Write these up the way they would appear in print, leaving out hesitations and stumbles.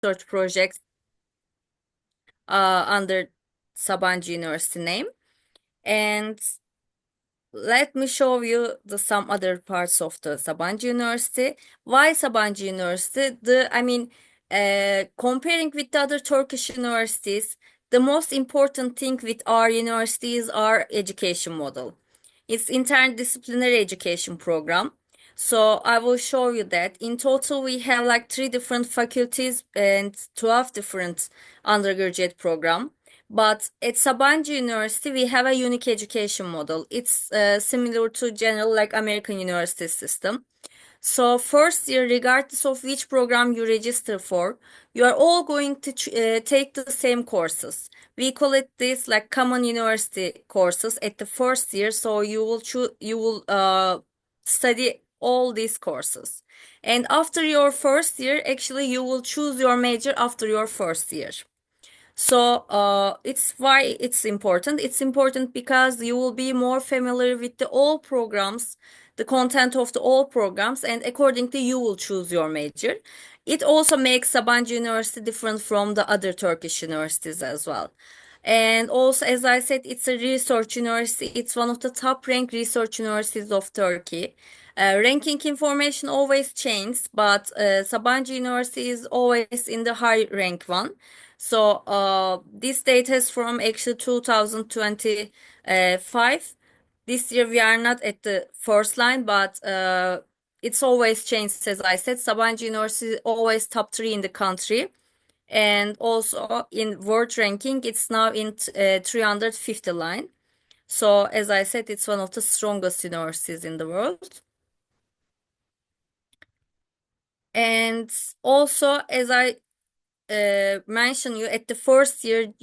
research projects under Sabanci University name. And let me show you some other parts of the Sabancı University. Why Sabancı University? Comparing with the other Turkish universities, the most important thing with our university is our education model. It's interdisciplinary education program. So I will show you that. In total, we have like 3 different faculties and 12 different undergraduate program. But at Sabancı University, we have a unique education model. It's similar to general like American university system. So first year, regardless of which program you register for, you are all going to take the same courses. We call it this like common university courses at the first year. So you will study all these courses. And after your first year, actually you will choose your major after your first year. So it's why it's important. It's important because you will be more familiar with the all programs, the content of the all programs, and accordingly you will choose your major. It also makes Sabancı University different from the other Turkish universities as well. And also, as I said, it's a research university. It's one of the top ranked research universities of Turkey. Ranking information always changes, but Sabancı University is always in the high rank one. So this data is from actually 2025. This year we are not at the first line, but it's always changed. As I said, Sabancı University is always top 3 in the country. And also in world ranking, it's now in 350 line. So as I said, it's one of the strongest universities in the world. And also, as I mentioned you at the first year,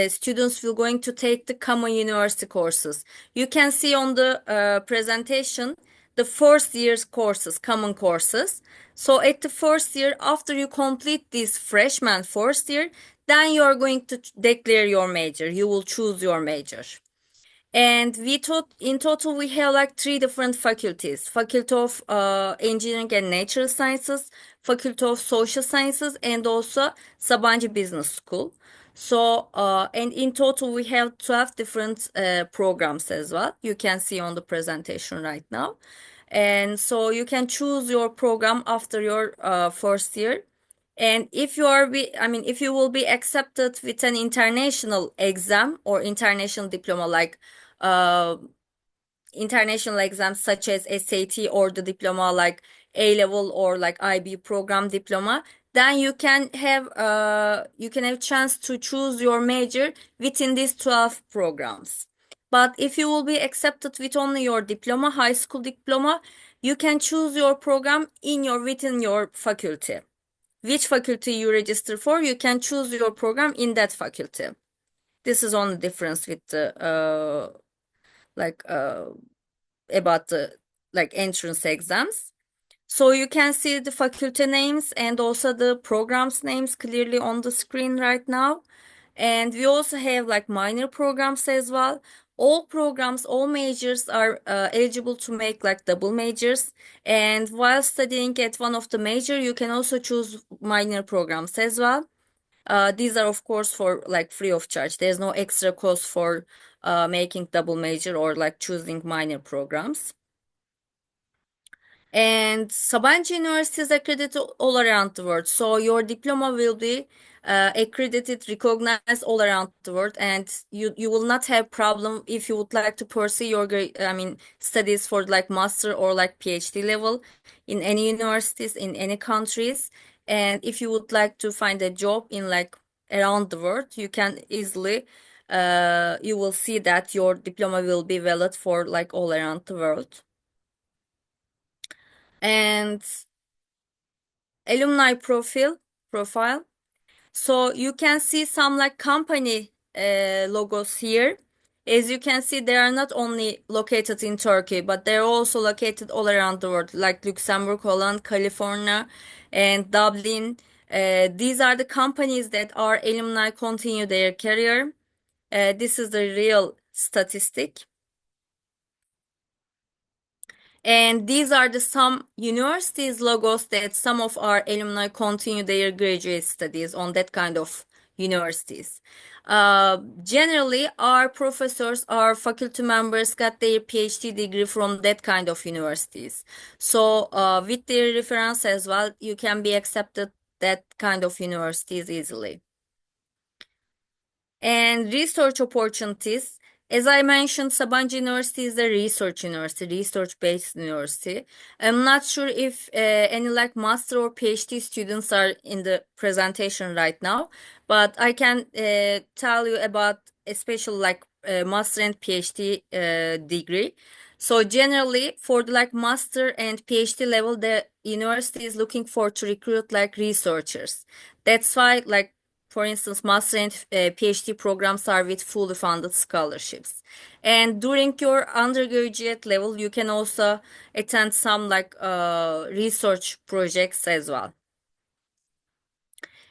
students will going to take the common university courses. You can see on the presentation the first year's courses, common courses. So at the first year, after you complete this freshman first year, then you are going to declare your major. You will choose your major. And we taught in total we have like 3 different faculties: Faculty of Engineering and Natural Sciences, Faculty of Social Sciences, and also Sabancı Business School. So and in total we have 12 different programs as well. You can see on the presentation right now. And so you can choose your program after your first year. And if you are if you will be accepted with an international exam or international diploma like uh, international exams such as SAT or the diploma like A level or like IB program diploma, then you can have chance to choose your major within these 12 programs. But if you will be accepted with only your diploma, high school diploma, you can choose your program within your faculty. Which faculty you register for, you can choose your program in that faculty. This is only difference with the like about the like entrance exams. So you can see the faculty names and also the programs names clearly on the screen right now. And we also have like minor programs as well. All programs, all majors are eligible to make like double majors. And while studying at one of the major, you can also choose minor programs as well. These are of course for like free of charge. There's no extra cost for making double major or like choosing minor programs. And Sabancı University is accredited all around the world. So your diploma will be accredited, recognized all around the world, and you will not have problem if you would like to pursue your studies for like master or like PhD level in any universities in any countries. And if you would like to find a job in like around the world, you can easily you will see that your diploma will be valid for like all around the world. And alumni profile. So you can see some like company logos here. As you can see, they are not only located in Turkey, but they're also located all around the world, like Luxembourg, Holland, California, and Dublin. These are the companies that our alumni continue their career. This is the real statistic. And these are the some universities logos that some of our alumni continue their graduate studies on that kind of universities. Generally, our professors, our faculty members got their PhD degree from that kind of universities. So, with their reference as well, you can be accepted that kind of universities easily. And research opportunities. As I mentioned, Sabanci University is a research university, research-based university. I'm not sure if any like master or PhD students are in the presentation right now, but I can tell you about especially like master and PhD degree. So generally, for the like master and PhD level, the university is looking for to recruit like researchers. That's why like for instance, master and PhD programs are with fully funded scholarships. And during your undergraduate level, you can also attend some like research projects as well.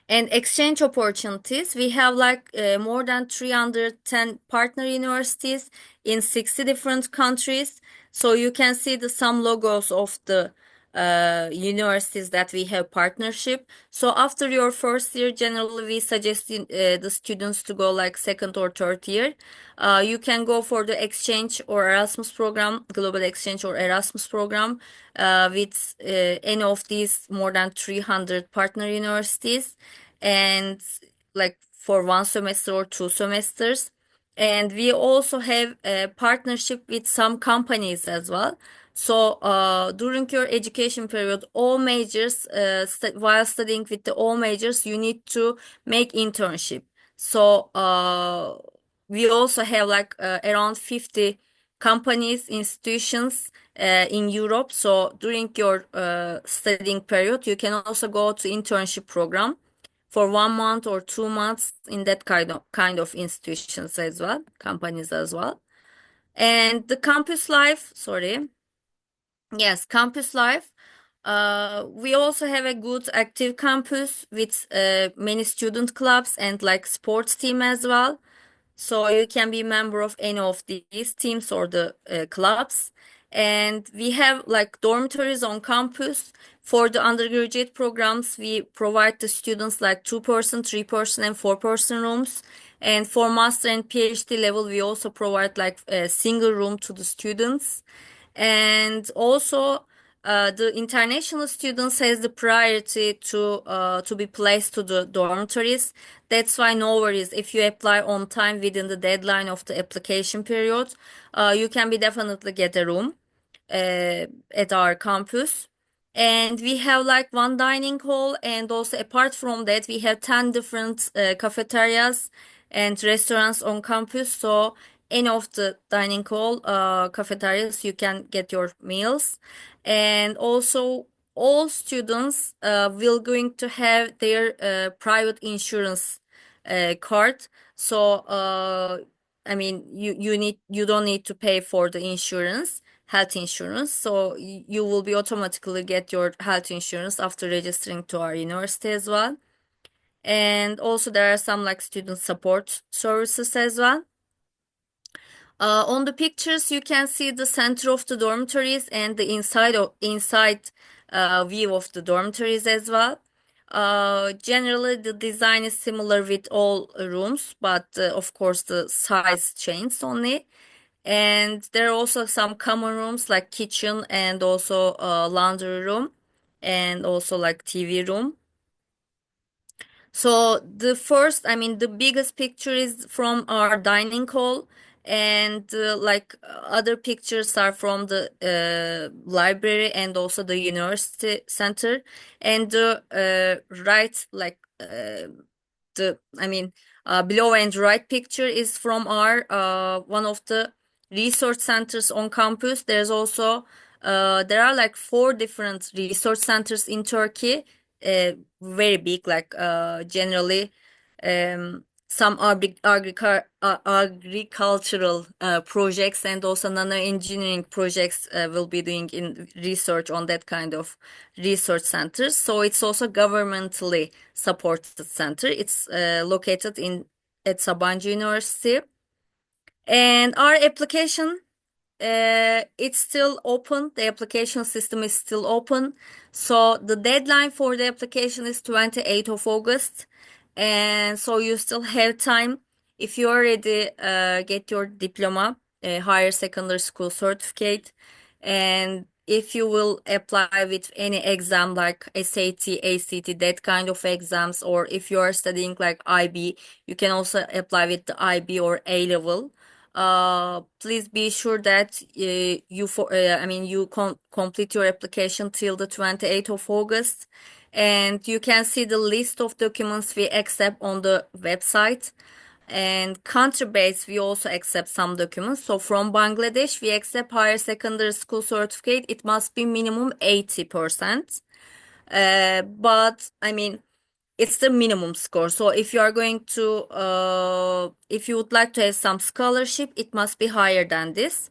And exchange opportunities, we have like more than 310 partner universities in 60 different countries. So you can see the some logos of the universities that we have partnership. So after your first year, generally we suggest the students to go like second or third year. You can go for the exchange or Erasmus program, global exchange or Erasmus program with any of these more than 300 partner universities and like for one semester or two semesters. And we also have a partnership with some companies as well. So during your education period, all majors, while studying with the all majors, you need to make internship. So we also have like around 50 companies, institutions in Europe. So during your studying period, you can also go to internship program for 1 month or 2 months in that kind of institutions as well, companies as well. And the campus life, sorry. Yes, campus life. We also have a good active campus with many student clubs and like sports team as well. So you can be member of any of these teams or the clubs. And we have like dormitories on campus. For the undergraduate programs, we provide the students like 2-person, 3-person, and 4-person rooms. And for master and PhD level, we also provide like a single room to the students. And also the international students has the priority to be placed to the dormitories. That's why no worries if you apply on time within the deadline of the application period, you can be definitely get a room at our campus. And we have like one dining hall, and also apart from that, we have 10 different cafeterias and restaurants on campus. So any of the dining hall cafeterias, you can get your meals. And also all students will going to have their private insurance card. So I mean you don't need to pay for the insurance, health insurance. So you will be automatically get your health insurance after registering to our university as well. And also there are some like student support services as well. On the pictures, you can see the center of the dormitories and the inside view of the dormitories as well. Generally, the design is similar with all rooms, but of course the size changes only. And there are also some common rooms like kitchen and also laundry room and also like TV room. So the first, I mean, the biggest picture is from our dining hall, and like other pictures are from the library and also the university center. And the right, like the, I mean, below and right picture is from our one of the research centers on campus. There's also there are like 4 different research centers in Turkey, very big, like generally some agricultural projects and also nano engineering projects will be doing in research on that kind of research centers. So it's also governmentally supported center. It's located in at Sabancı University. And our application it's still open. The application system is still open. So the deadline for the application is 28th of August. And so you still have time. If you already get your diploma, higher secondary school certificate, and if you will apply with any exam like SAT, ACT, that kind of exams, or if you are studying like IB, you can also apply with the IB or A level. Please be sure that you complete your application till the 28th of August, and you can see the list of documents we accept on the website. And country based, we also accept some documents. So from Bangladesh, we accept higher secondary school certificate. It must be minimum 80%. But I mean, it's the minimum score. So if you are going to, if you would like to have some scholarship, it must be higher than this.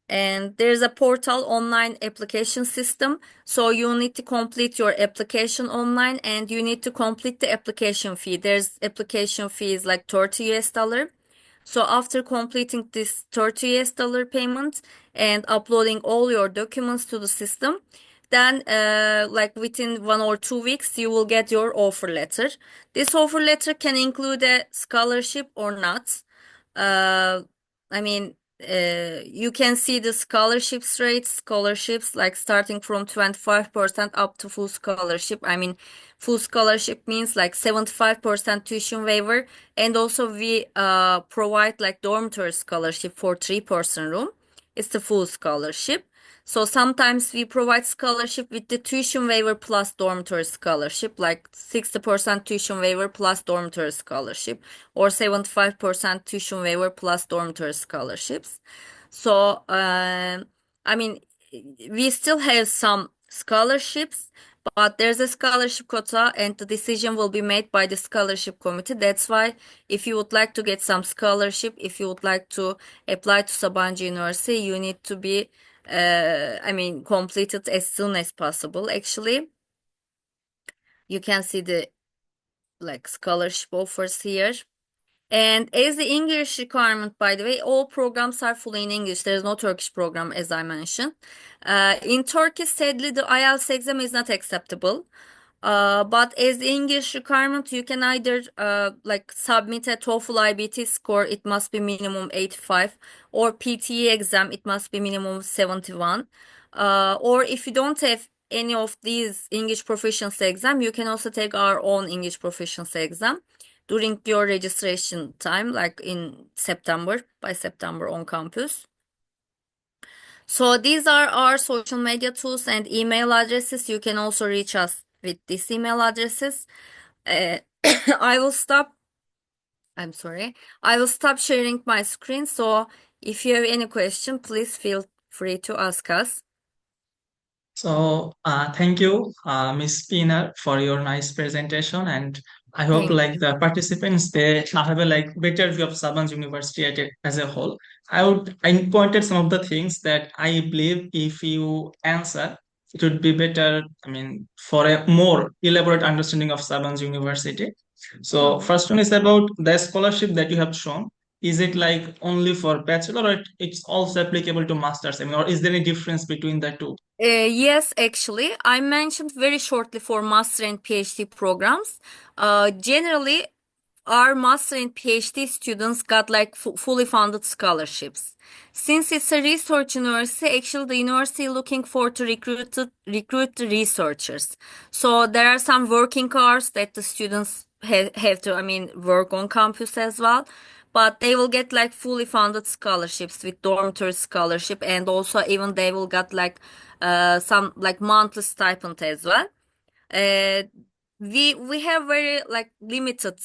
And there's a portal online application system. So you need to complete your application online and you need to complete the application fee. There's application fees like 30 US dollar. So after completing this 30 US dollar payment and uploading all your documents to the system, then like within 1 or 2 weeks, you will get your offer letter. This offer letter can include a scholarship or not. Uh, I mean, you can see the scholarships rates, scholarships like starting from 25% up to full scholarship. I mean, full scholarship means like 75% tuition waiver, and also we provide like dormitory scholarship for three-person room. It's the full scholarship. So sometimes we provide scholarship with the tuition waiver plus dormitory scholarship, like 60% tuition waiver plus dormitory scholarship, or 75% tuition waiver plus dormitory scholarships. So, I mean, we still have some scholarships, but there's a scholarship quota and the decision will be made by the scholarship committee. That's why if you would like to get some scholarship, if you would like to apply to Sabanci University, you need to be, completed as soon as possible. Actually, you can see the like scholarship offers here. And as the English requirement, by the way, all programs are fully in English. There is no Turkish program, as I mentioned. In Turkey, sadly, the IELTS exam is not acceptable. But as the English requirement, you can either like submit a TOEFL IBT score, it must be minimum 85, or PTE exam, it must be minimum 71. Or if you don't have any of these English proficiency exam, you can also take our own English proficiency exam during your registration time, like in September, by September on campus. So these are our social media tools and email addresses. You can also reach us with these email addresses. Uh, I will stop. I'm sorry. I will stop sharing my screen. So if you have any question, please feel free to ask us. So, thank you, Miss Pina, for your nice presentation, and I hope Thank like you. the participants they have a like better view of Sabanci University as a whole. I pointed some of the things that I believe if you answer, it would be better. I mean, for a more elaborate understanding of Sabanci University. Hı So, hı. first one is about the scholarship that you have shown. Is it like only for bachelor, or it's also applicable to masters? I mean, or is there any difference between the two? Yes, actually, I mentioned very shortly for master and PhD programs. Generally, our master and PhD students got like fully funded scholarships. Since it's a research university, actually the university looking for to recruit the researchers. So there are some working hours that the students have to, work on campus as well. But they will get like fully funded scholarships with dormitory scholarship, and also even they will get like some like monthly stipend as well. Uh, we have very like limited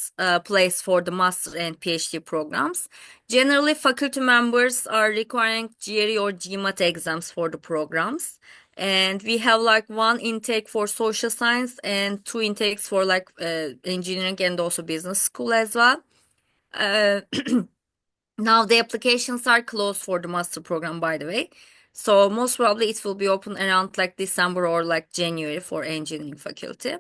place for the master and PhD programs. Generally, faculty members are requiring GRE or GMAT exams for the programs. And we have like one intake for social science and two intakes for like engineering and also business school as well. Uh, Now the applications are closed for the master program, by the way. So most probably it will be open around like December or like January for engineering faculty.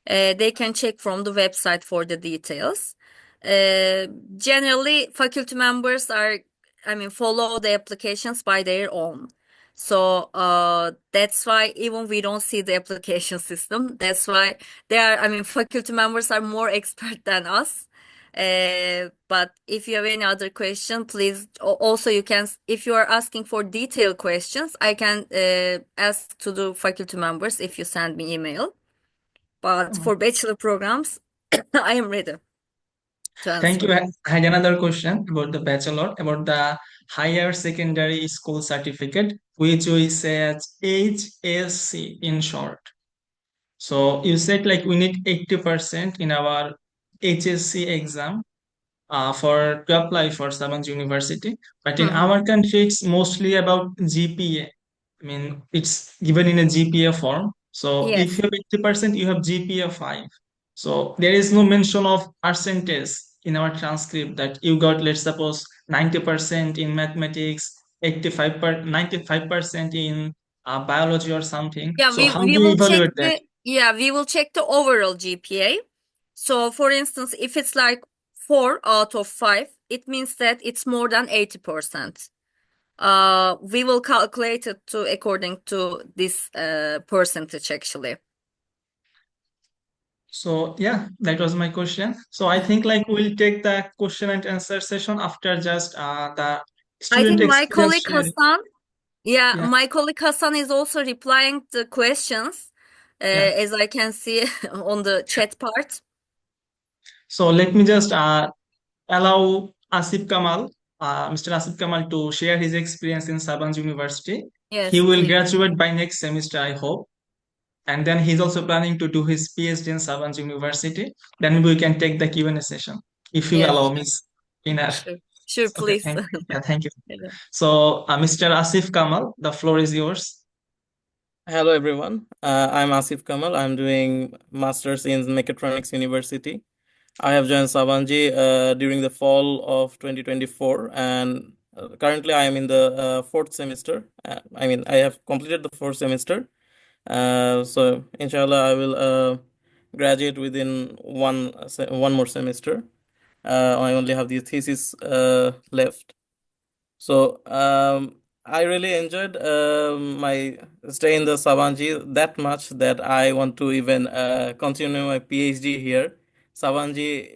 They can check from the website for the details. Uh, Generally, faculty members are I mean, follow the applications by their own. So that's why even we don't see the application system. That's why I mean, faculty members are more expert than us. But if you have any other question, please also you can, if you are asking for detailed questions, I can ask to the faculty members if you send me email. But for bachelor programs, I am ready to Thank you. answer. I had another question about the bachelor, about the higher secondary school certificate, which we say as HSC in short. So you said like we need 80% in our HSC exam for to apply for Sabanci University. But Hı in hı. our country, it's mostly about GPA. I mean, it's given in a GPA form. So if Yes. you have 80%, you have GPA 5. So there is no mention of percentage in our transcript that you got, let's suppose, 90% in mathematics, 95% in biology or something. Yeah, So how do we you will check evaluate that? we will check the overall GPA. So for instance, if it's like 4 out of 5, it means that it's more than 80%. We will calculate it to according to this percentage actually. So yeah, that was my question. So I think like we'll take the question and answer session after just the I student think my experience colleague sharing. Hassan, yeah, Yeah, my colleague Hassan is also replying the questions, yeah. as I can see on the chat part. So let me just allow Mr. Asif Kamal to share his experience in Sabanj University. He Yes, will please. graduate by next semester, I hope. And then he's also planning to do his PhD in Sabanj University. Then we can take the Q&A session, if you Yes, allow me, Pinar. sure. Sure, Okay, please. thank you. Yeah, thank you. Yeah. So, Mr. Asif Kamal, the floor is yours. Hello everyone. I'm Asif Kamal. I'm doing masters in Mechatronics University. I have joined Sabanji during the fall of 2024, and currently I am in the fourth semester. I have completed the fourth semester. So inshallah I will graduate within one more semester. I only have the thesis left. So I really enjoyed my stay in the Sabanji that much that I want to even continue my PhD here. Sabanji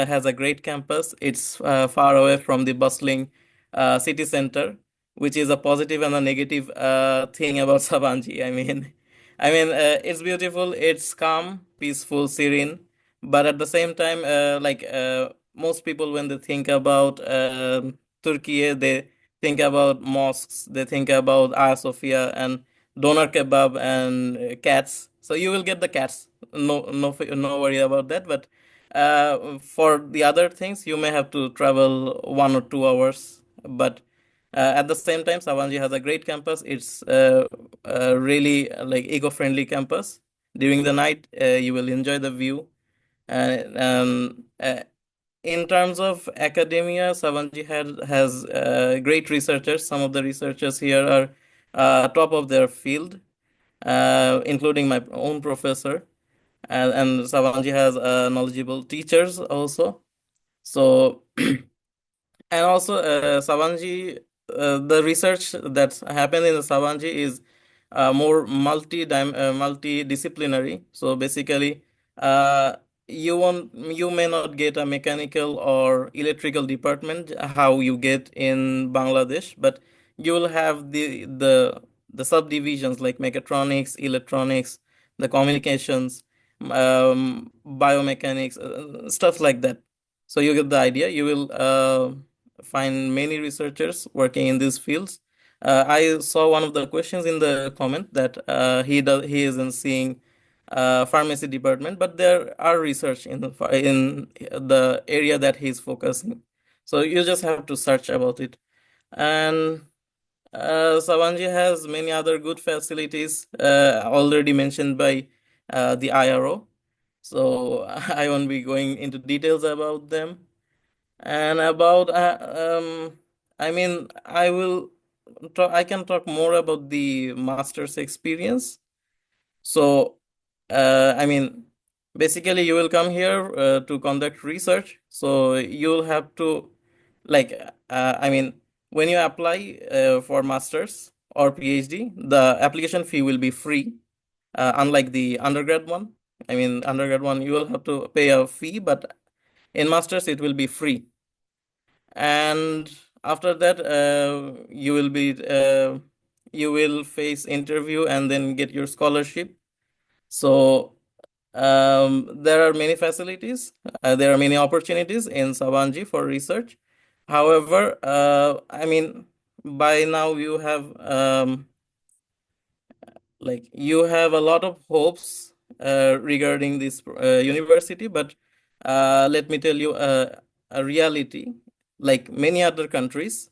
has a great campus. It's far away from the bustling city center, which is a positive and a negative thing about Sabanji. It's beautiful. It's calm, peaceful, serene, but at the same time, most people when they think about Turkey, they think about mosques, they think about Hagia Sophia and doner kebab and cats. So you will get the cats. No worry about that. But for the other things, you may have to travel 1 or 2 hours. But at the same time, Sabanji has a great campus. It's really like eco-friendly campus. During the night, you will enjoy the view. In terms of academia, Sabanji has great researchers. Some of the researchers here are top of their field, including my own professor. And Sabanji has knowledgeable teachers also. So and also, the research that's happened in the Sabanji is more multidisciplinary. So basically, uh, you may not get a mechanical or electrical department how you get in Bangladesh, but you will have the subdivisions like mechatronics, electronics, the communications, biomechanics, stuff like that. So you get the idea. You will find many researchers working in these fields. I saw one of the questions in the comment that he isn't seeing pharmacy department, but there are research in the area that he's focusing. So you just have to search about it. And Sabanji has many other good facilities already mentioned by the IRO. So I won't be going into details about them. And about I will I can talk more about the master's experience. So basically you will come here to conduct research. So you'll have to like I mean, when you apply for masters or PhD, the application fee will be free, unlike the undergrad one. I mean, undergrad one you will have to pay a fee, but in masters it will be free. And after that, you will face interview and then get your scholarship. So there are many facilities, there are many opportunities in Sabanci for research. However, I mean, by now you have you have a lot of hopes regarding this university, but let me tell you a reality. Like many other countries,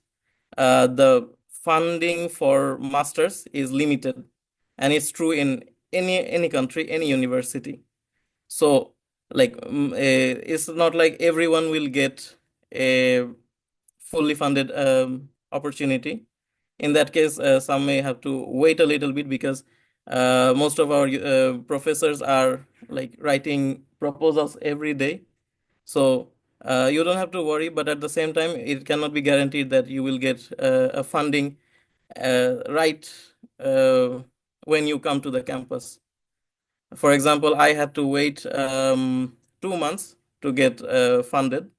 the funding for masters is limited, and it's true in any country, any university. So, it's not like everyone will get a fully funded opportunity. In that case, some may have to wait a little bit because most of our professors are like writing proposals every day. So you don't have to worry, but at the same time, it cannot be guaranteed that you will get a funding right when you come to the campus. For example, I had to wait 2 months to get funded.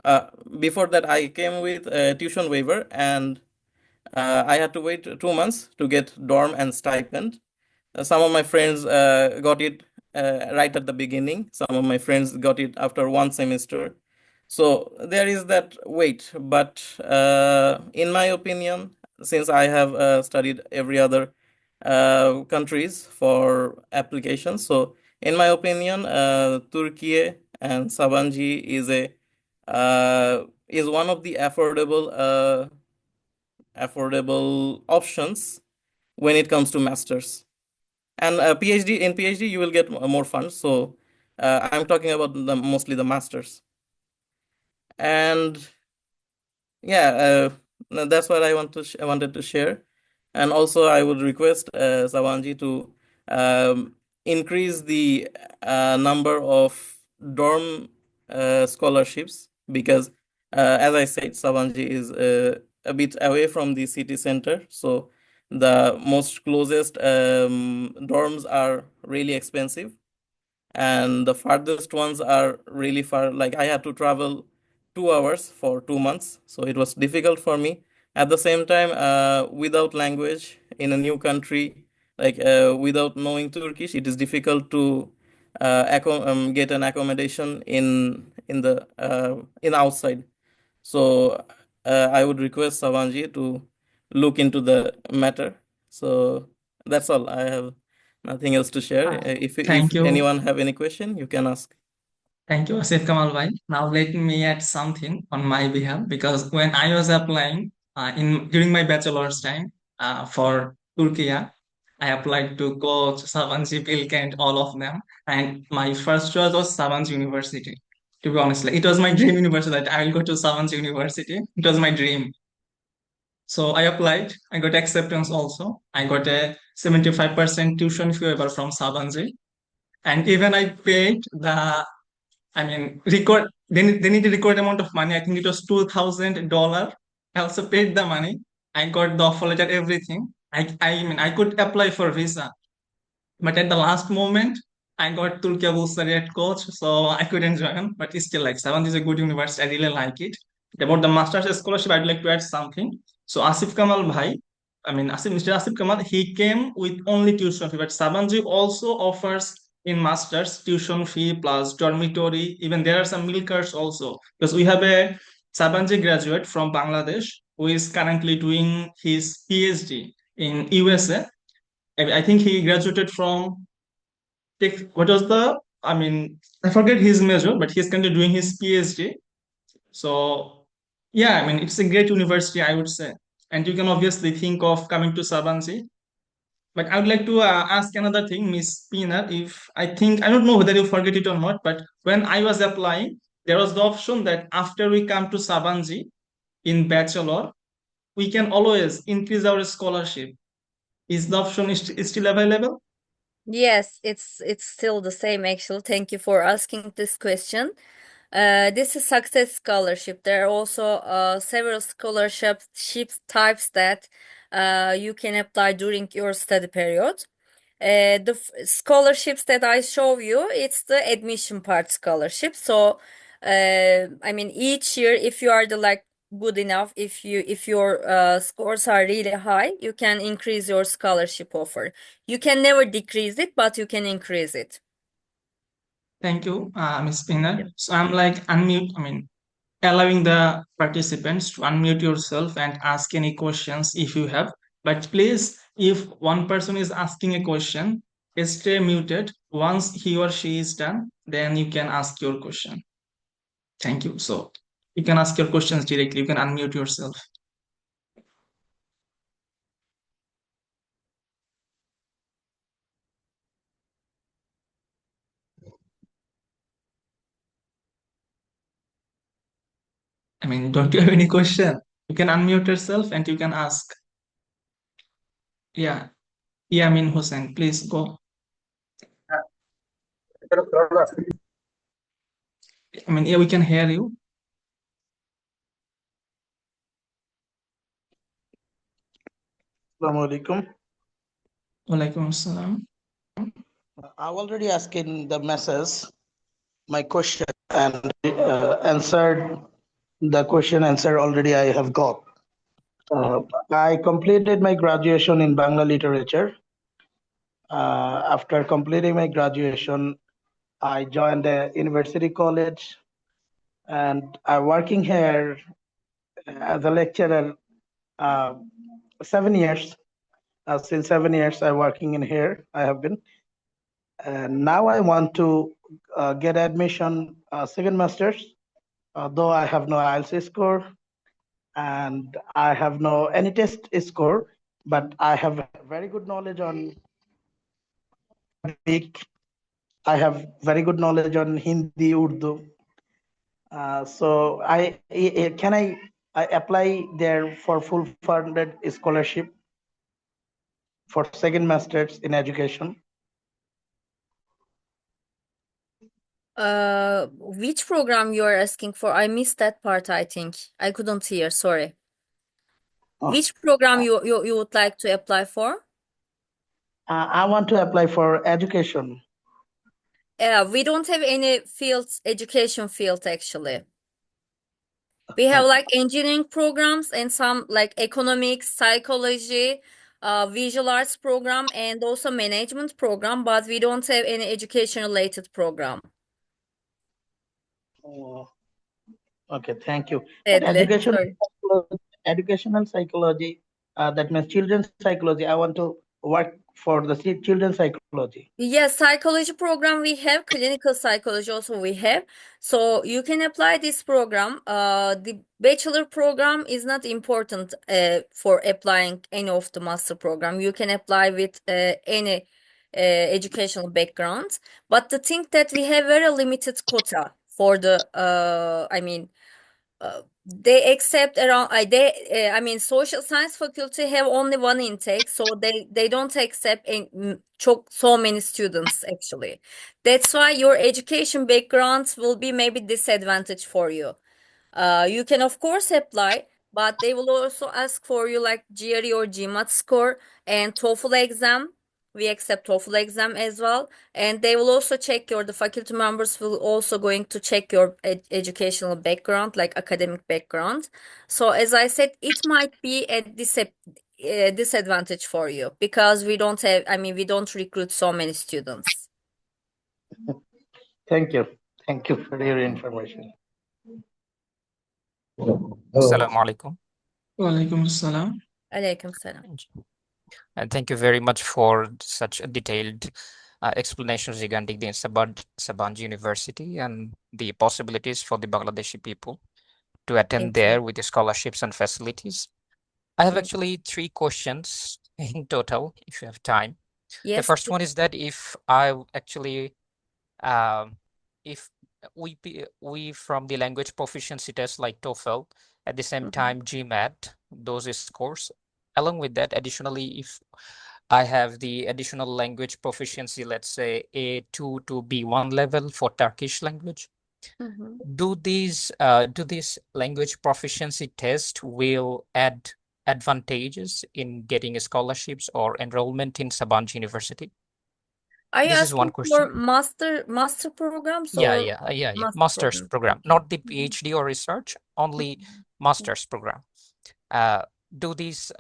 Uh, Before that, I came with a tuition waiver, and I had to wait 2 months to get dorm and stipend. Some of my friends got it right at the beginning. Some of my friends got it after one semester. So there is that wait. But in my opinion, since I have studied every other countries for applications, so in my opinion, Turkey and Sabanci is one of the affordable options when it comes to masters. And PhD you will get more funds. So I'm talking about mostly the masters. And yeah, that's what I wanted to share. And also I would request Sabanji to increase the number of dorm scholarships, because as I said, Sabanji is a bit away from the city center, so the most closest dorms are really expensive, and the farthest ones are really far. Like I had to travel 2 hours for 2 months, so it was difficult for me. At the same time, without language in a new country, without knowing Turkish, it is difficult to get an accommodation in outside. So I would request Savanji to look into the matter. So that's all. I have nothing else to share. Uh, If Thank you. anyone have any question, you can ask. Thank you, Asif Kamal bhai. Now let me add something on my behalf, because when I was applying in during my bachelor's time for Turkey, I applied to coach Sabanci, Pilk, and all of them. And my first choice was Sabanci University. To be honest, like, it was my dream university that I will go to Sabanci University. It was my dream. So I applied. I got acceptance also. I got a 75% tuition fee waiver from Sabanci. And even I paid they need a record amount of money. I think it was $2,000. I also paid the money. I got the offer letter, everything. I could apply for visa, but at the last moment, I got Türkiye at coach, so I couldn't join. But it's still like Seventh is a good university. I really like it. About the master's scholarship, I'd like to add something. So Asif Kamal Bhai, Mr. Asif Kamal, he came with only tuition fee, but Sabanji also offers in master's tuition fee plus dormitory. Even there are some milkers also, because we have a Sabanji graduate from Bangladesh who is currently doing his PhD in USA. I think he graduated from what was the I forget his major, but he's currently doing his PhD. So yeah, it's a great university, I would say. And you can obviously think of coming to Sabanci. But I would like to ask another thing, Miss Pina, if I don't know whether you forget it or not, but when I was applying, there was the option that after we come to Sabanci in bachelor, we can always increase our scholarship. Is the option is still available? Yes, it's still the same actually. Thank you for asking this question. This is success scholarship. There are also several scholarship types that you can apply during your study period. The scholarships that I show you, it's the admission part scholarship. So, I mean, each year, if you are the like good enough, if your scores are really high, you can increase your scholarship offer. You can never decrease it, but you can increase it. Thank you, Ms. Spinner. So I'm like allowing the participants to unmute yourself and ask any questions if you have. But please, if one person is asking a question, stay muted. Once he or she is done, then you can ask your question. Thank you. So you can ask your questions directly. You can unmute yourself. I mean, don't you have any question? You can unmute yourself and you can ask. Yeah. Yeah, I mean, Hussein, please go. I mean, yeah, we can hear you. Assalamu alaikum. Walaikum assalam. I've already asked in the message my question and answered the question answer already I have got. I completed my graduation in Bangla literature. After completing my graduation, I joined the university college and I'm working here as a lecturer 7 years. Since 7 years, I'm working in here. I have been. And now I want to get admission second masters, though I have no IELTS score and I have no any test score, but I have very good knowledge on Arabic. I have very good knowledge on Hindi, Urdu. So can I apply there for full funded scholarship for second masters in education? Which program you are asking for? I missed that part, I think. I couldn't hear, sorry. Oh. Which program you would like to apply for? I want to apply for education. We don't have any fields, education field actually. We have like engineering programs and some like economics, psychology, visual arts program, and also management program, but we don't have any education related program. Oh, okay, thank you. Sadly, But sorry. educational psychology, that means children's psychology. I want to work for the children's psychology. Yes, psychology program we have, clinical psychology also we have. So you can apply this program. The bachelor program is not important for applying any of the master program. You can apply with any educational background. But the thing that we have very limited quota for the they accept around I mean social science faculty have only one intake, so they don't accept so many students actually. That's why your education background will be maybe disadvantage for you. You can of course apply, but they will also ask for you like GRE or GMAT score and TOEFL exam. We accept TOEFL exam as well, and they will also check the faculty members will also going to check your educational background, like academic background. So as I said, it might be a disadvantage for you because we don't have, I mean, we don't recruit so many students. Thank you. Thank you for your information. Assalamu alaikum. Walaikum assalam. Alaikum salam. And thank you very much for such a detailed explanations regarding the Sabanci University and the possibilities for the Bangladeshi people to attend there with the scholarships and facilities. I have actually 3 questions in total, if you have time. Yes. The first one is that if I actually, if we from the language proficiency test like TOEFL, at the same time GMAT, those scores, along with that, additionally, if I have the additional language proficiency, let's say A2 to B1 level for Turkish language, Mhm. Do these language proficiency tests will add advantages in getting scholarships or enrollment in Sabanci University? Are you This is one asking for question. master programs Yeah, or yeah. master Master's programs? program, Okay. not the PhD or research, only master's program. Do these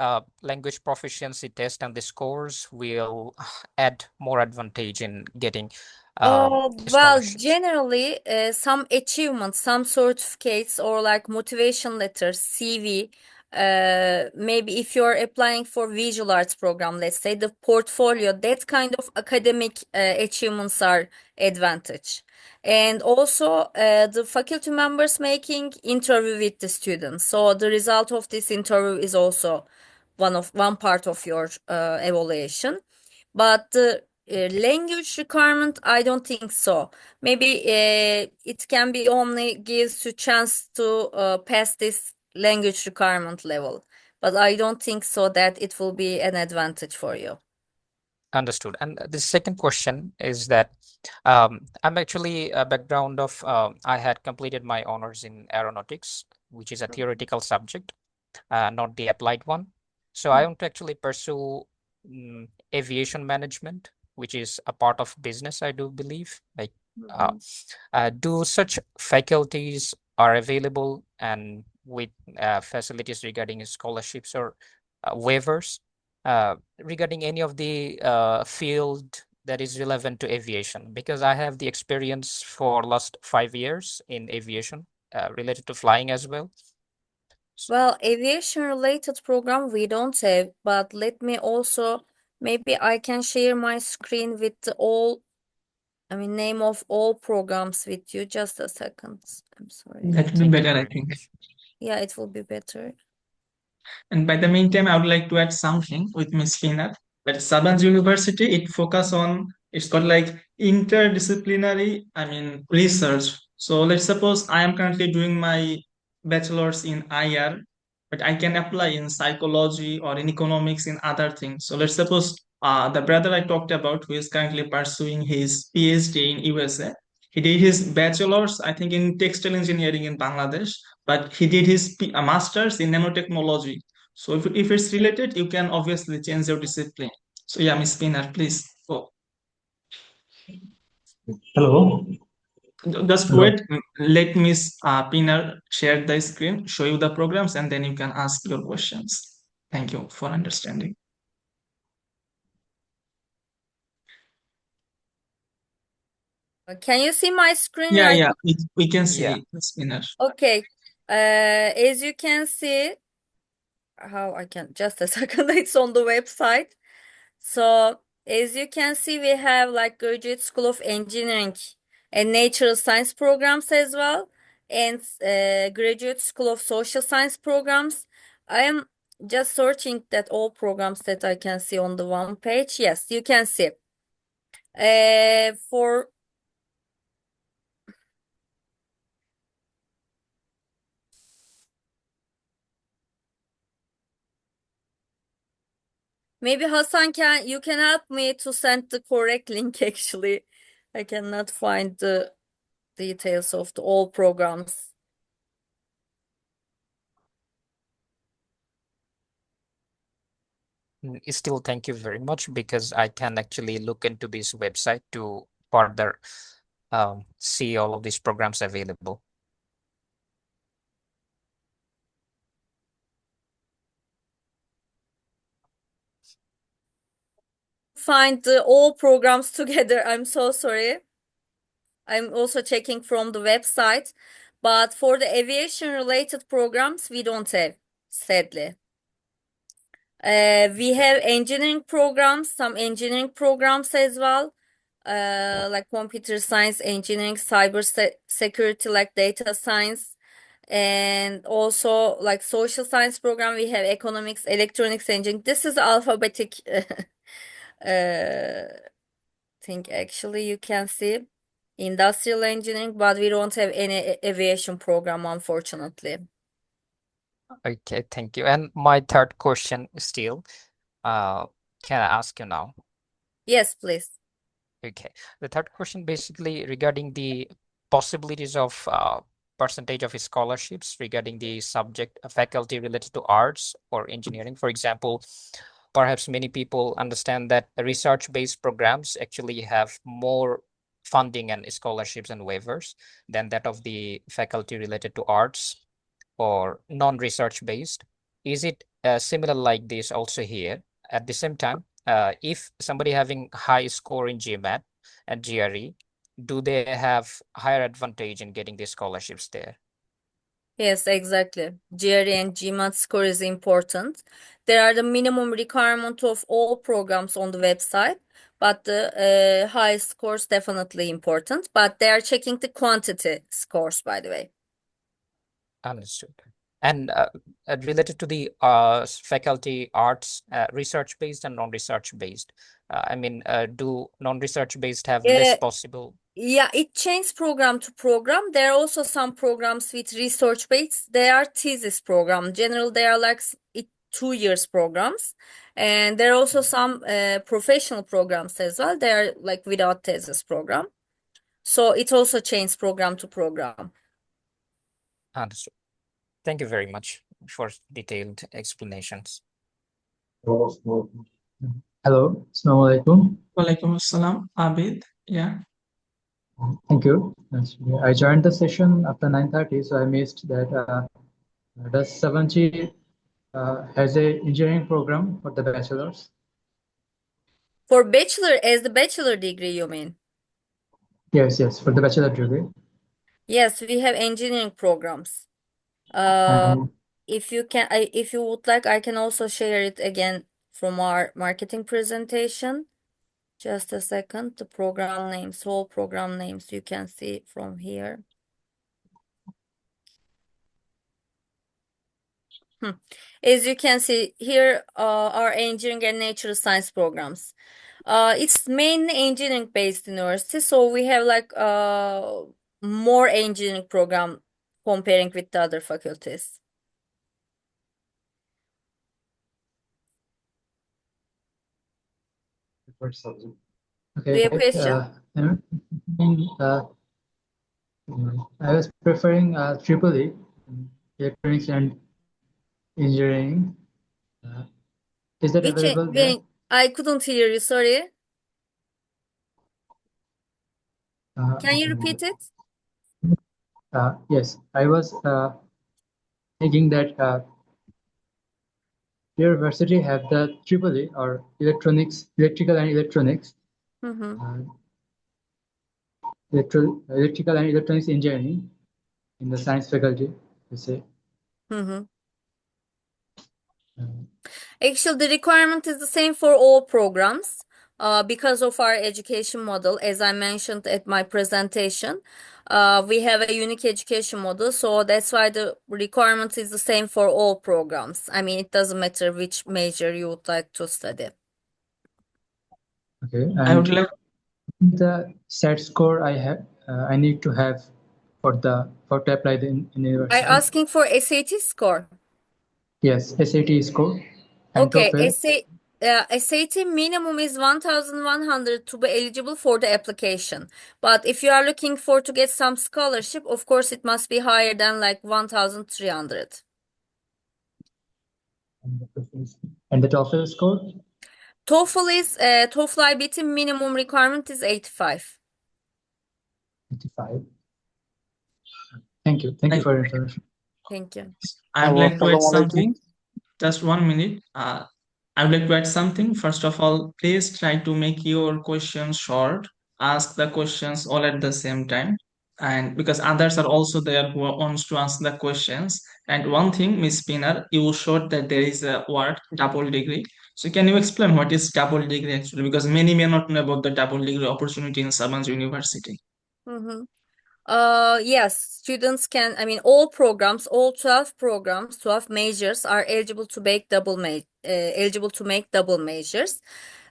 language proficiency test and the scores will add more advantage in getting Well, scholarships? generally, some achievements, some certificates, or like motivation letters, CV. Maybe if you're applying for visual arts program, let's say the portfolio, that kind of academic achievements are advantage. And also, the faculty members making interview with the students. So the result of this interview is also one part of your evaluation. But the language requirement, I don't think so. Maybe it can be only gives you chance to pass this language requirement level. But I don't think so that it will be an advantage for you. Understood. And the second question is that I'm actually a background of I had completed my honors in aeronautics, which is a theoretical subject, not the applied one. So I want to actually pursue aviation management, which is a part of business, I do believe. Like, do such faculties are available and with facilities regarding scholarships or waivers regarding any of the field that is relevant to aviation? Because I have the experience for last 5 years in aviation related to flying as well. Well, aviation related program we don't have, but let me also, maybe I can share my screen with name of all programs with you. Just a second. I'm sorry. That would be Thank you better, I very think. much. Yeah, it will be better. And by the meantime, I would like to add something with Miss Peanut. At Sabanci University, it focus on, it's called like interdisciplinary, research. So let's suppose I am currently doing my bachelor's in IR, but I can apply in psychology or in economics in other things. So let's suppose the brother I talked about who is currently pursuing his PhD in USA, he did his bachelor's, I think, in textile engineering in Bangladesh, but he did his master's in nanotechnology. So if it's related, you can obviously change your discipline. So yeah, Miss Spinner, please go. Hello. Just Hello. wait. Let Miss Pinner share the screen, show you the programs, and then you can ask your questions. Thank you for understanding. Can you see my screen Yeah, right yeah, now? we can see Yeah. it, Miss Spinner. Okay. As you can see, how I can just a second, it's on the website. So as you can see, we have like Graduate School of Engineering and Natural Science programs as well, and Graduate School of Social Science programs. I am just searching that all programs that I can see on the one page. Yes, you can see. For maybe Hassan, you can help me to send the correct link actually. I cannot find the details of the all programs. Still, thank you very much because I can actually look into this website to further see all of these programs available. Find the all programs together. I'm so sorry. I'm also checking from the website, but for the aviation related programs, we don't have, sadly. We have engineering programs, some engineering programs as well, like computer science, engineering, cyber security, like data science, and also like social science program. We have economics, electronics, engineering. This is alphabetic uh, thing actually. You can see industrial engineering, but we don't have any aviation program, unfortunately. Okay, thank you. And my third question still, can I ask you now? Yes, please. Okay. The third question basically regarding the possibilities of percentage of scholarships regarding the subject faculty related to arts or engineering. For example, perhaps many people understand that research-based programs actually have more funding and scholarships and waivers than that of the faculty related to arts or non-research based. Is it similar like this also here? At the same time, if somebody having high score in GMAT and GRE, do they have higher advantage in getting the scholarships there? Yes, exactly. GRE and GMAT score is important. There are the minimum requirement of all programs on the website, but the high scores definitely important. But they are checking the quantity scores, by the way. Understood. And related to the faculty arts, research based and non-research based, I mean, do non-research based have less possible? Yeah, it changes program to program. There are also some programs with research based. They are thesis program. Generally, they are like 2 years programs. And there are also some professional programs as well. They are like without thesis program. So it also changes program to program. Understood. Thank you very much for detailed explanations. Hello, Assalamu alaikum. Walaikum assalam, Abid. Yeah. Thank you. I joined the session after 9:30, so I missed that. Does Sabanci has a engineering program for the bachelors? For bachelor, as the bachelor degree, you mean? Yes, for the bachelor degree. Yes, we have engineering programs. If you would like, I can also share it again from our marketing presentation. Just a second. The program names, whole program names, you can see from here. As you can see here, are engineering and natural science programs. It's mainly engineering based university, so we have like more engineering program comparing with the other faculties. Do you have a question? I was preferring triple E, electronics and engineering. Is that available there? I couldn't hear you, sorry. Can you repeat it? Yes, I was thinking that university have the triple E or electrical and electronics. Electrical and electronics engineering in the science faculty, you say. Actually, the requirement is the same for all programs. Because of our education model, as I mentioned at my presentation, we have a unique education model, so that's why the requirement is the same for all programs. I mean, it doesn't matter which major you would like to study. Okay, I would like the set score I need to have for to apply in university. Are you asking for SAT score? Yes, SAT score and Okay, TOEFL. SAT minimum is 1,100 to be eligible for the application. But if you are looking to get some scholarship, of course, it must be higher than like 1,300. And the TOEFL score? TOEFL IBT minimum requirement is 85. 85. Thank you. Thank you for your information. Thank you. I would like to add something. Just 1 minute. I would like to add something. First of all, please try to make your questions short. Ask the questions all at the same time. And because others are also there who wants to ask the questions. And one thing, Miss Spinner, you showed that there is a word double degree. So can you explain what is double degree actually? Because many may not know about the double degree opportunity in Sabanci University. Yes, students can, I mean, all programs, all 12 programs, 12 majors are eligible to make double majors.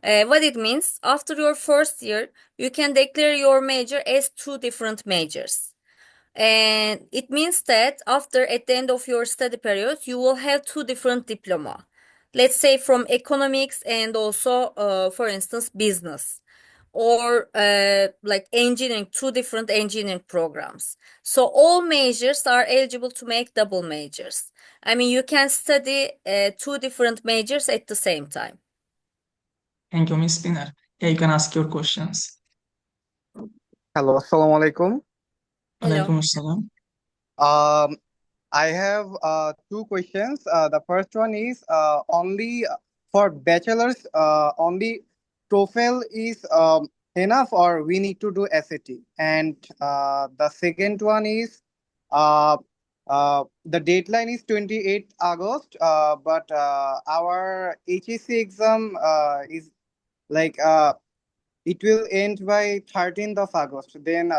What it means, after your first year, you can declare your major as 2 different majors. And it means that at the end of your study period, you will have 2 different diploma. Let's say from economics and also, for instance, business. or like engineering, two different engineering programs. So all majors are eligible to make double majors. I mean, you can study two different majors at the same time. Thank you, Miss Spinner. Yeah, you can ask your questions. Hello, assalamu alaikum. Hello. Alaikum assalam. Um, I have two questions. The first one is only for bachelors, only TOEFL is enough, or we need to do SAT? And the second one is uh, the deadline is 28th August, but our HSC exam is like it will end by 13th of August. Then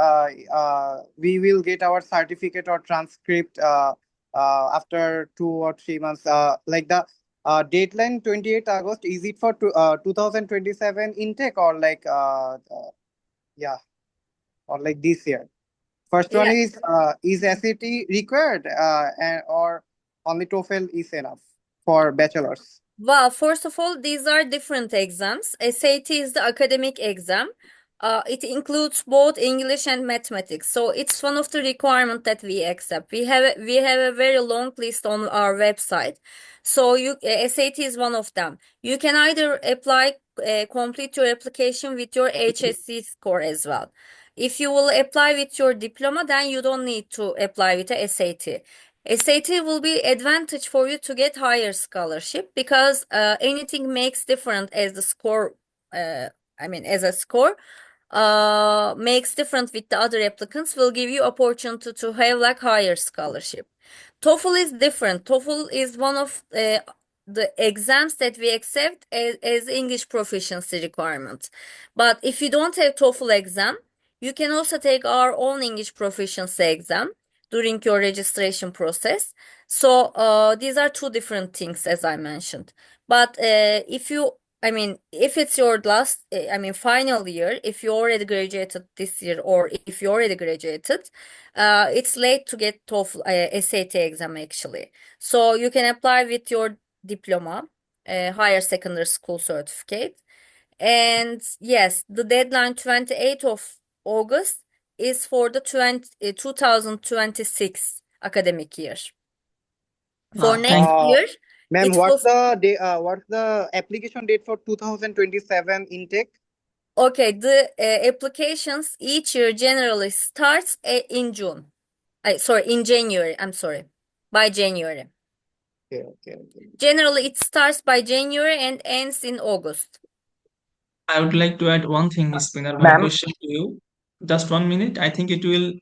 we will get our certificate or transcript after 2 or 3 months. Like the deadline 28th August, is it for 2027 intake, or like yeah, or like this year? First one is SAT required, or only TOEFL is enough for bachelors? Well, first of all, these are different exams. SAT is the academic exam. It includes both English and mathematics. So it's one of the requirements that we accept. We have a very long list on our website. So SAT is one of them. You can either apply, complete your application with your HSC score as well. If you will apply with your diploma, then you don't need to apply with a SAT. SAT will be advantage for you to get higher scholarship because anything makes different as the score. As a score makes different with the other applicants will give you opportunity to have like higher scholarship. TOEFL is different. TOEFL is one of the exams that we accept as English proficiency requirement. But if you don't have TOEFL exam, you can also take our own English proficiency exam during your registration process. So these are two different things, as I mentioned. But if it's your last, final year, if you already graduated this year, or if you already graduated, it's late to get TOEFL, SAT exam actually. So you can apply with your diploma, higher secondary school certificate. And yes, the deadline 28th of August is for the 2026 academic year. For next Thank year, Ma'am, it was what's the application date for 2027 intake? okay. The applications each year generally starts in June. In January. I'm sorry, by January. Okay. Generally, it starts by January and ends in August. I would like to add one thing, Miss Spinner, one question to you. Just 1 minute. I think it will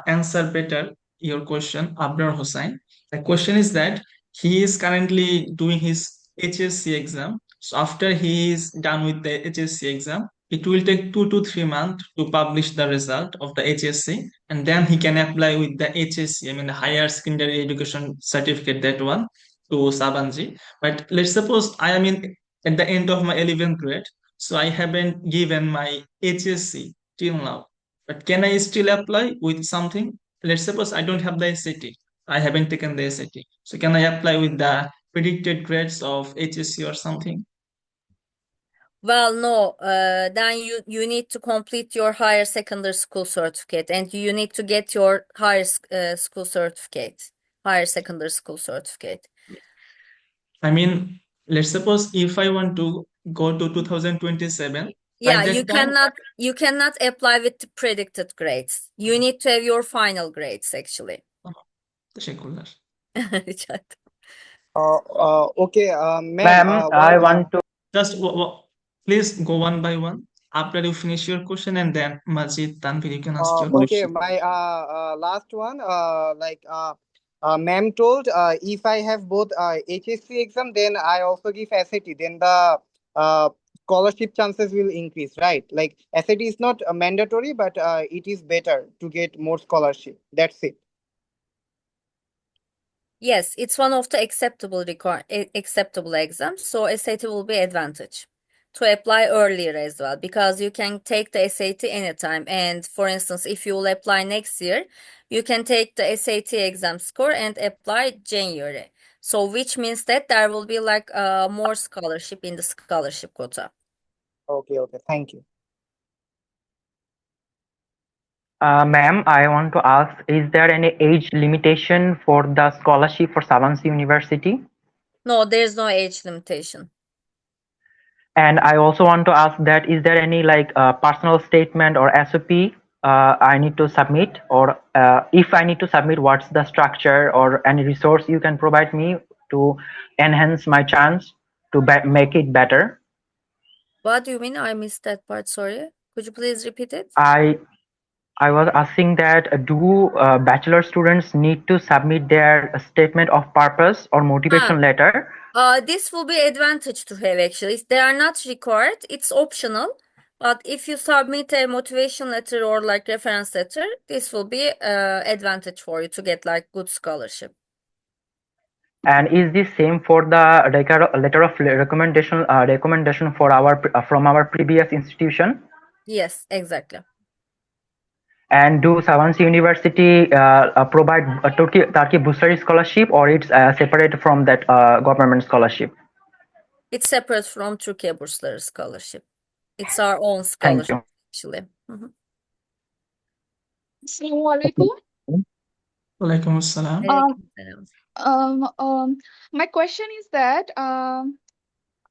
answer better your question, Abrar Hossain. The question is that he is currently doing his HSC exam. So after he is done with the HSC exam, it will take 2 to 3 months to publish the result of the HSC, and then he can apply with the HSC, the higher secondary education certificate, that one, to Sabanci. But let's suppose I am at the end of my 11th grade, so I haven't given my HSC till now. But can I still apply with something? Let's suppose I don't have the SAT. I haven't taken the SAT. So can I apply with the predicted grades of HSC or something? Well, no. Then you need to complete your higher secondary school certificate, and you need to get your higher school certificate, higher secondary school certificate. Let's suppose if I want to go to 2027, by Yeah, that time, you cannot apply with the predicted grades. You need to have your final grades actually. teşekkürler. Rica ederim. Okay, Ma'am, I want to. Just please go one by one. After you finish your question, and then Majid, Tanvir, you can ask your okay, question. my last one, ma'am told if I have both HSC exam, then I also give SAT, then the scholarship chances will increase, right? Like SAT is not mandatory, but it is better to get more scholarship. That's it. Yes, it's one of the acceptable exams, so SAT will be advantage to apply earlier as well, because you can take the SAT anytime. And for instance, if you will apply next year, you can take the SAT exam score and apply January. So which means that there will be like more scholarship in the scholarship quota. Okay, thank you. Ma'am, I want to ask, is there any age limitation for the scholarship for Sabanci University? No, there's no age limitation. And I also want to ask that, is there any personal statement or SOP I need to submit, or if I need to submit, what's the structure or any resource you can provide me to enhance my chance to make it better? What do you mean? I missed that part, sorry. Could you please repeat it? I was asking that, do bachelor students need to submit their statement of purpose or motivation letter? This will be advantage to have actually. They are not required. It's optional. But if you submit a motivation letter or like reference letter, this will be advantage for you to get like good scholarship. And is this same for the letter of recommendation for from our previous institution? Yes, exactly. And do Sabanci University provide a Turkey Bursary scholarship, or it's separate from that government scholarship? It's separate from Türkiye Bursları scholarship. It's our own Thank scholarship you. actually. Assalamualaikum. Walaikum assalam. My question is that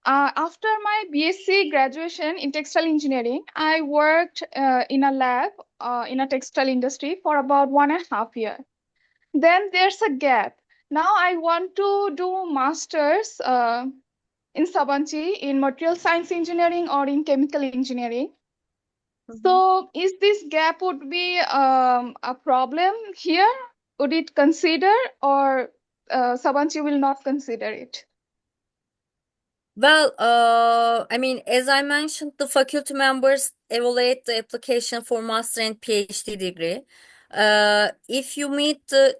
after my BSc graduation in textile engineering, I worked in a lab in a textile industry for about 1.5 years. Then there's a gap. Now I want to do masters in Sabanci in material science engineering or in chemical engineering. So is this gap would be a problem here? Would it consider, or Sabanci will not consider it? Well, I mean, as I mentioned, the faculty members evaluate the application for master and PhD degree. If you meet the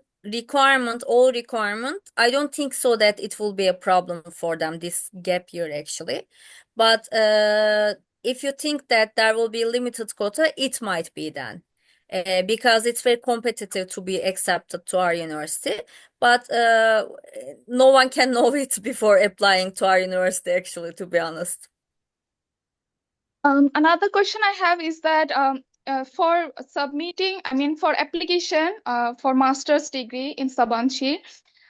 all requirement, I don't think so that it will be a problem for them, this gap year actually. But if you think that there will be limited quota, it might be then. Because it's very competitive to be accepted to our university. But no one can know it before applying to our university, actually, to be honest. Another question I have is that for application for master's degree in Sabanci,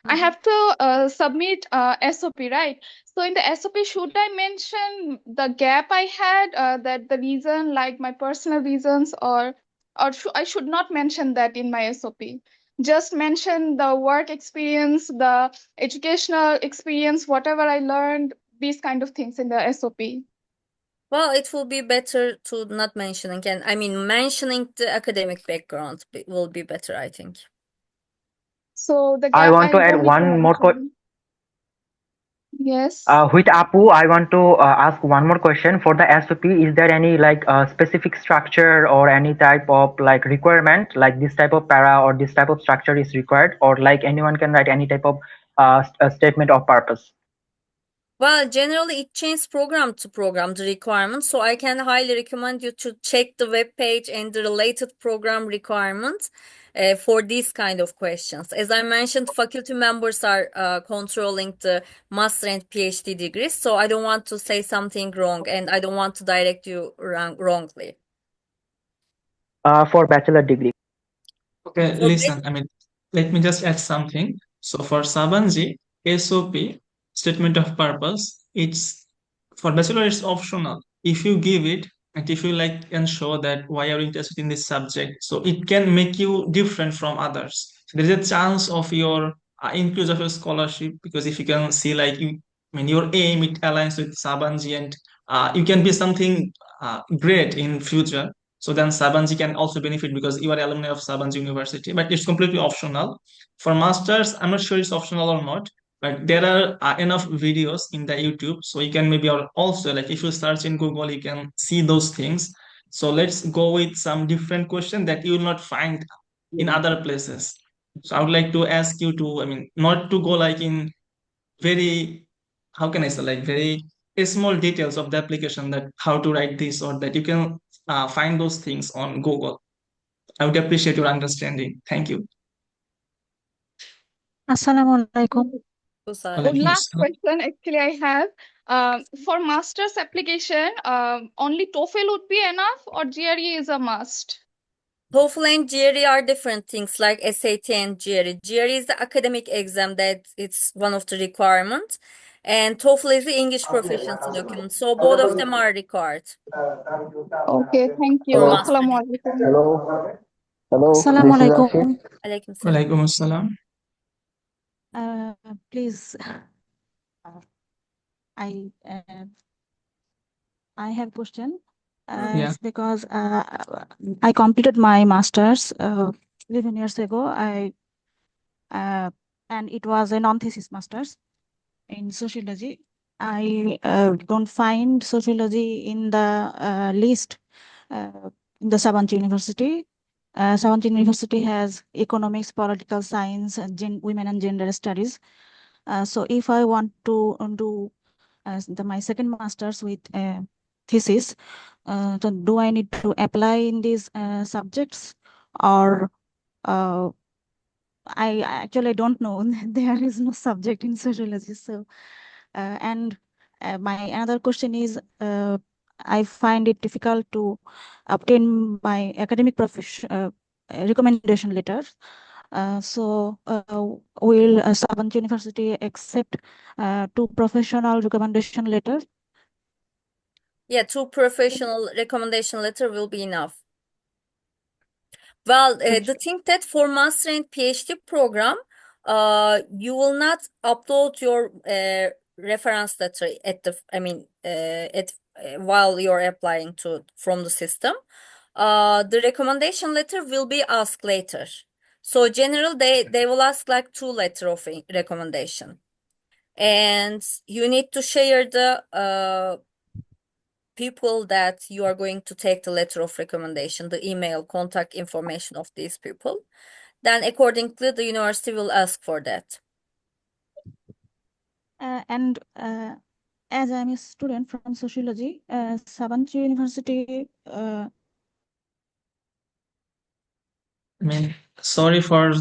I have to submit SOP, right? So in the SOP, should I mention the gap I had, that the reason, like my personal reasons, or I should not mention that in my SOP? Just mention the work experience, the educational experience, whatever I learned, these kind of things in the SOP. Well, it will be better to not mention again. I mean, mentioning the academic background will be better, I think. So the gap I want to add one more question. Yes. With Apu, I want to ask one more question. For the SOP, is there any specific structure or any type of requirement, like this type of para or this type of structure is required, or like anyone can write any type of statement of purpose? Well, generally it changes program to program, the requirements. So I can highly recommend you to check the web page and the related program requirements for these kind of questions. As I mentioned, faculty members are controlling the master and PhD degrees. So I don't want to say something wrong, and I don't want to direct you wrongly. For bachelor degree. Okay, listen, I mean, let me just add something. So for Sabanci, SOP, statement of purpose, it's for bachelor, it's optional. If you give it, and if you can show that why you're interested in this subject, so it can make you different from others. There is a chance of your increase of your scholarship, because if you can see your aim, it aligns with Sabanci, and you can be something great in future. So then Sabanci can also benefit because you are alumni of Sabanci University, but it's completely optional. For masters, I'm not sure it's optional or not, but there are enough videos in the YouTube, so you can maybe also, if you search in Google, you can see those things. So let's go with some different question that you will not find in other places. So I would like to ask you to, I mean, not to go in very, how can I say, very small details of the application, that how to write this or that. You can find those things on Google. I would appreciate your understanding. Thank you. Assalamualaikum. Last question actually I have. For master's application, only TOEFL would be enough, or GRE is a must? TOEFL and GRE are different things like SAT and GRE. GRE is the academic exam that it's one of the requirements, and TOEFL is the English proficiency document. So both of them are required Okay, thank you. for Hello. master degree. Assalamualaikum. Hello. Hello. This is Assalamualaikum. Ashif. Alaikum salam. Walaikum assalam. Please, I have question. Yeah. It's because I completed my master's 11 years ago. And it was a non-thesis master's in sociology. I don't find sociology in the list in the Sabanci University. Sabanci University has economics, political science, and women and gender studies. So if I want to do my second master's with thesis, so do I need to apply in these subjects, or I actually don't know. There is no subject in sociology. So and my another question is, I find it difficult to obtain my academic recommendation letters. So will Sabanci University accept 2 professional recommendation letters? Yeah, 2 professional recommendation letter will be enough. Well, the thing that for master and PhD program, you will not upload your reference letter at the, while you're applying from the system. The recommendation letter will be asked later. So general, they will ask like 2 letter of recommendation, and you need to share the people that you are going to take the letter of recommendation, the email, contact information of these people. Then accordingly, the university will ask for that. And as I'm a student from sociology, Sabanci University. Sorry for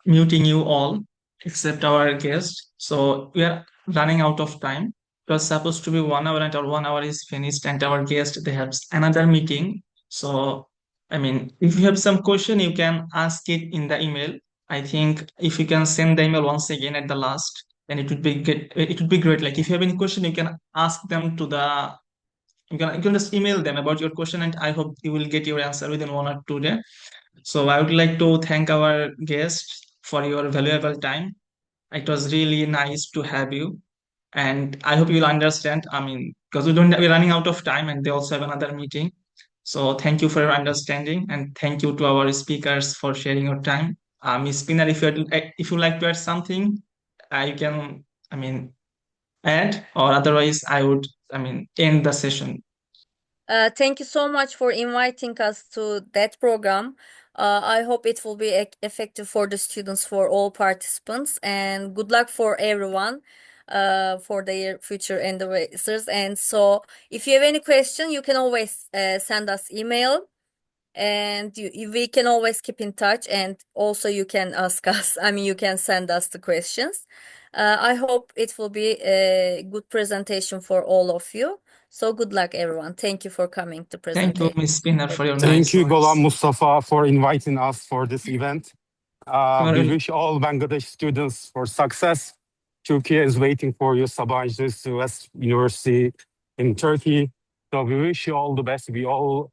muting you all except our guest. So we are running out of time. It was supposed to be 1 hour and our 1 hour is finished, and our guest, they have another meeting. So if you have some question, you can ask it in the email. I think if you can send the email once again at the last, then it would be good. It would be great. Like if you have any question, you can ask them you can just email them about your question, and I hope you will get your answer within 1 or 2 days. So I would like to thank our guests for your valuable time. It was really nice to have you, and I hope you'll understand. Because we're running out of time, and they also have another meeting. So thank you for your understanding, and thank you to our speakers for sharing your time. Ms. Spinner, if you like to add something, you can add, or otherwise I would end the session. Thank you so much for inviting us to that program. I hope it will be effective for the students, for all participants, and good luck for everyone for their future endeavors. And so if you have any question, you can always send us email, and we can always keep in touch, and also you can ask us, you can send us the questions. I hope it will be a good presentation for all of you. So good luck, everyone. Thank you for coming to present. Thank you, Ms. Spinner, for your Thank nice you, words. Golan Mustafa, for inviting us for this event. We wish all Bangladesh students for success. Türkiye is waiting for you, Sabanci University in Turkey. So we wish you all the best. We all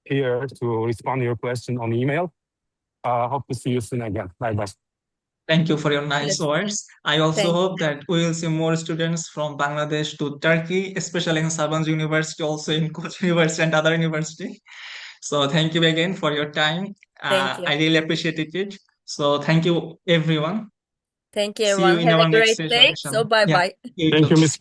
here to respond to your question on email. Hope to see you soon again. Bye-bye. Thank you for your nice words. I also hope that we will see more students from Bangladesh to Turkey, especially in Sabanci University, also in KUET University and other university. So thank you again for your time. Thank you. I really appreciated it. So thank you, everyone. Thank you, See you everyone. in Have our a next great day. session. So bye-bye. Thank you, Ms.